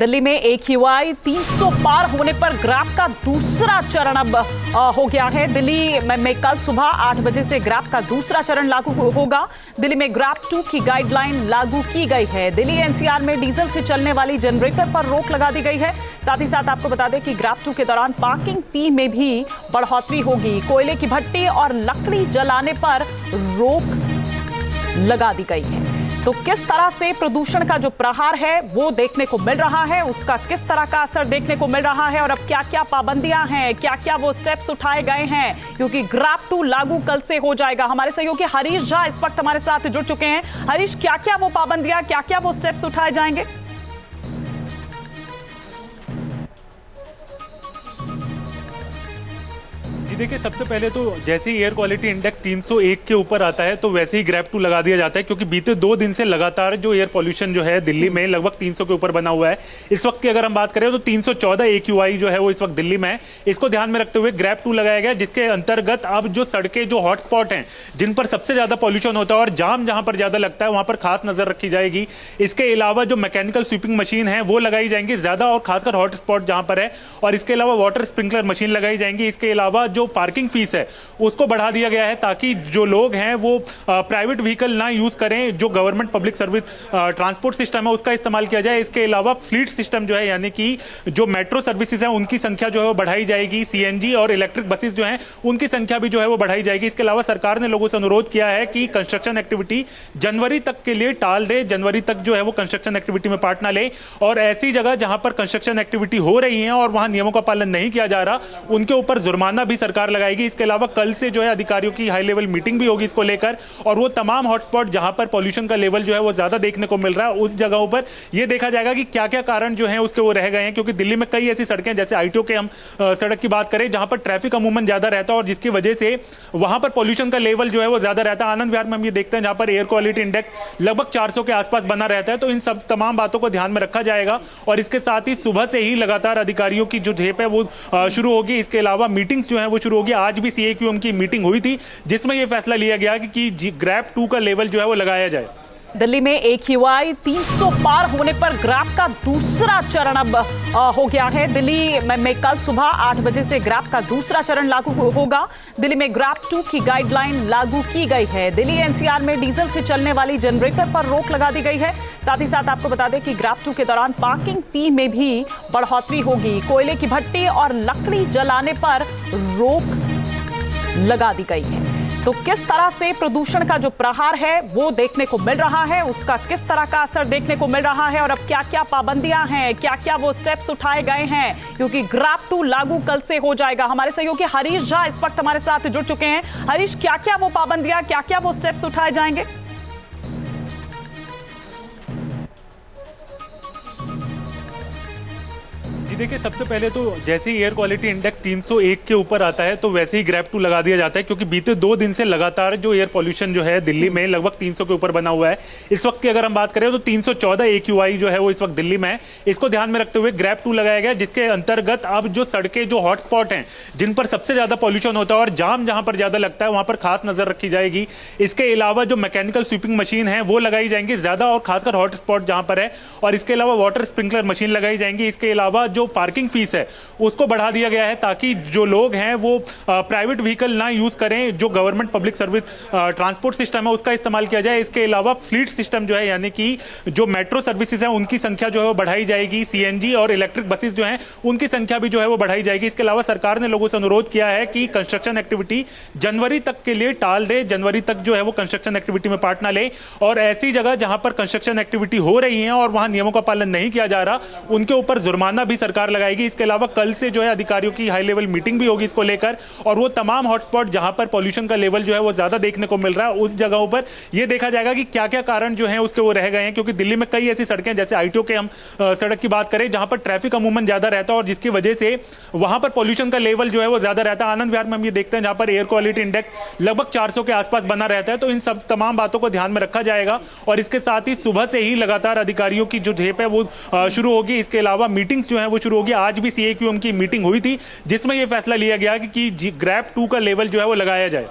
दिल्ली में AQI 300 पार होने पर ग्रैब का दूसरा चरण अब हो गया है। दिल्ली में कल सुबह 8 बजे से ग्रैब का दूसरा चरण लागू होगा। दिल्ली में ग्रैब 2 की गाइडलाइन लागू की गई है। दिल्ली NCR में डीजल से चलने वाली जनरेटर पर रोक लगा दी गई है। साथ ही साथ आपको बता दें कि ग्रैब 2 के दौरान पार्किंग फी में भी बढ़ोतरी होगी। कोयले की भट्टी और लकड़ी जलाने पर रोक लगा दी गई है। तो किस तरह से प्रदूषण का जो प्रहार है वो देखने को मिल रहा है, उसका किस तरह का असर देखने को मिल रहा है और अब क्या क्या पाबंदियां हैं, क्या क्या वो स्टेप्स उठाए गए हैं, क्योंकि ग्रैब 2 लागू कल से हो जाएगा। हमारे सहयोगी हरीश झा इस वक्त हमारे साथ जुड़ चुके हैं। हरीश, क्या क्या वो पाबंदियां, क्या क्या वो स्टेप्स उठाए जाएंगे? देखिए, सबसे पहले तो जैसे ही एयर क्वालिटी इंडेक्स 301 के ऊपर आता है तो वैसे ही ग्रैब 2 लगा दिया जाता है, क्योंकि बीते 2 दिन से लगातार जो एयर पॉल्यूशन जो है दिल्ली में लगभग 300 के ऊपर बना हुआ है। इस वक्त की अगर हम बात करें तो 314 AQI जो है वो इस वक्त दिल्ली में है। इसको ध्यान में रखते हुए ग्रैब 2 लगाया गया, जिसके अंतर्गत अब जो सड़कें जो हॉटस्पॉट हैं जिन पर सबसे ज्यादा पॉल्यूशन होता है और जाम जहां पर ज्यादा लगता है वहां पर खास नजर रखी जाएगी। इसके अलावा जो मैकेनिकल स्वीपिंग मशीन है वो लगाई जाएंगी ज्यादा और खासकर हॉटस्पॉट जहां पर है, और इसके अलावा वाटर स्प्रिंकलर मशीन लगाई जाएंगी। इसके अलावा जो पार्किंग फीस है उसको बढ़ा दिया गया है ताकि जो लोग हैं वो प्राइवेट व्हीकल ना यूज करें, जो government public service transport system है उसका इस्तेमाल किया जाए। इसके अलावा फ्लीट सिस्टम जो है, यानी कि जो मेट्रो सर्विसेज है उनकी संख्या जो है वो बढ़ाई जाएगी। CNG और इलेक्ट्रिक बसेस जो हैं उनकी संख्या भी जो है वो बढ़ाई जाएगी। इसके अलावा सरकार ने लोगों से अनुरोध किया है कि कंस्ट्रक्शन एक्टिविटी जनवरी तक के लिए टाल दे, जनवरी तक जो है वो कंस्ट्रक्शन एक्टिविटी में पार्ट ना ले, और ऐसी जगह जहां पर कंस्ट्रक्शन एक्टिविटी हो रही है और वहां नियमों का पालन नहीं किया जा रहा उनके ऊपर जुर्माना भी सरकार लगाएगी। इसके अलावा कल से जो है अधिकारियों की हाई लेवल मीटिंग भी होगी इसको लेकर, और वो तमाम हॉटस्पॉट जहां पर पॉल्यूशन का लेवल जो है वो ज्यादा देखने को मिल रहा है उस जगहों पर ये देखा जाएगा कि क्या क्या कारण जो है उसके वो रह गए हैं। क्योंकि दिल्ली में कई ऐसी सड़कें, जैसे ITO के हम सड़क की बात करें जहां पर ट्रैफिक अमूमन ज्यादा रहता है और जिसकी वजह से वहां पर पॉल्यूशन का लेवल जो है वो ज्यादा रहता है। आनंद विहार में हम ये देखते हैं जहां पर एयर क्वालिटी इंडेक्स लगभग 400 के आसपास बना रहता है। तो इन सब तमाम बातों को ध्यान में रखा जाएगा और इसके साथ ही सुबह से ही लगातार अधिकारियों की जो झेप है वो शुरू होगी। इसके अलावा मीटिंग्स जो है वो शुरू होगी। आज भी CAQM की मीटिंग हुई थी जिसमें यह फैसला लिया गया कि ग्रैब 2 का लेवल जो है वो लगाया जाए। दिल्ली में AQI 300 पार होने पर ग्रैब का दूसरा चरण अब हो गया है। दिल्ली में कल सुबह 8 बजे से ग्रैब का दूसरा चरण लागू होगा। दिल्ली में ग्रैब 2 की गाइडलाइन लागू की गई है। दिल्ली NCR में डीजल से चलने वाली जनरेटर पर रोक लगा दी गई है। साथ ही साथ आपको बता दें कि ग्रैब 2 के दौरान पार्किंग फी में भी बढ़ोतरी होगी। कोयले की भट्टी और लकड़ी जलाने पर रोक लगा दी गई है। तो किस तरह से प्रदूषण का जो प्रहार है वो देखने को मिल रहा है, उसका किस तरह का असर देखने को मिल रहा है और अब क्या क्या पाबंदियां हैं, क्या क्या वो स्टेप्स उठाए गए हैं, क्योंकि ग्रैब 2 लागू कल से हो जाएगा। हमारे सहयोगी हरीश झा इस वक्त हमारे साथ जुड़ चुके हैं। हरीश, क्या क्या वो पाबंदियां, क्या क्या वो स्टेप्स उठाए जाएंगे? देखिए, सबसे पहले तो जैसे ही एयर क्वालिटी इंडेक्स 301 के ऊपर आता है तो वैसे ही ग्रैब 2 लगा दिया जाता है, क्योंकि बीते 2 दिन से लगातार जो एयर पॉल्यूशन जो है दिल्ली में लगभग 300 के ऊपर बना हुआ है। इस वक्त की अगर हम बात करें तो 314 AQI जो है वो इस वक्त दिल्ली में है। इसको ध्यान में रखते हुए ग्रैब 2 लगाया गया, जिसके अंतर्गत अब जो सड़कें जो हॉटस्पॉट हैं जिन पर सबसे ज्यादा पॉल्यूशन होता है और जाम जहां पर ज्यादा लगता है वहां पर खास नजर रखी जाएगी। इसके अलावा जो मैकेनिकल स्वीपिंग मशीन है वो लगाई जाएंगी ज्यादा और खासकर हॉटस्पॉट जहां पर है, और इसके अलावा वाटर स्प्रिंकलर मशीन लगाई जाएंगी। इसके अलावा जो पार्किंग फीस है उसको बढ़ा दिया गया है ताकि जो लोग हैं वो प्राइवेट व्हीकल ना यूज करें, जो government public service transport system है उसका इस्तेमाल किया जाए। इसके अलावा फ्लीट सिस्टम जो है, यानी कि जो मेट्रो सर्विसेज है उनकी संख्या जो है वो बढ़ाई जाएगी। CNG और इलेक्ट्रिक बसेस जो हैं उनकी संख्या भी जो है वो बढ़ाई जाएगी। इसके अलावा सरकार ने लोगों से अनुरोध किया है कि कंस्ट्रक्शन एक्टिविटी जनवरी तक के लिए टाल दे, जनवरी तक जो है वो कंस्ट्रक्शन एक्टिविटी में पार्ट ना ले, और ऐसी जगह जहां पर कंस्ट्रक्शन एक्टिविटी हो रही है और वहां नियमों का पालन नहीं किया जा रहा उनके ऊपर जुर्माना भी सरकार लगाएगी। इसके अलावा कल से जो है अधिकारियों की हाई लेवल मीटिंग भी होगी इसको लेकर, और वो तमाम हॉटस्पॉट जहां पर पॉल्यूशन का लेवल जो है वो ज्यादा देखने को मिल रहा है उस जगहों पर ये देखा जाएगा कि क्या क्या कारण जो है उसके वो रह गए हैं। क्योंकि दिल्ली में कई ऐसी सड़कें, जैसे ITO के हम सड़क की बात करें जहां पर ट्रैफिक अमूमन ज्यादा रहता है और जिसकी वजह से वहां पर पॉल्यूशन का लेवल जो है वो ज्यादा रहता है। आनंद विहार में हम ये देखते हैं जहां पर एयर क्वालिटी इंडेक्स लगभग 400 के आसपास बना रहता है। तो इन सब तमाम बातों को ध्यान में रखा जाएगा और इसके साथ ही सुबह से ही लगातार अधिकारियों की जो झेप है वो शुरू होगी। इसके अलावा मीटिंग्स जो है वो शुरू होगी। आज भी CAQM की मीटिंग हुई थी जिसमें यह फैसला लिया गया कि ग्रैब 2 का लेवल जो है वो लगाया जाए।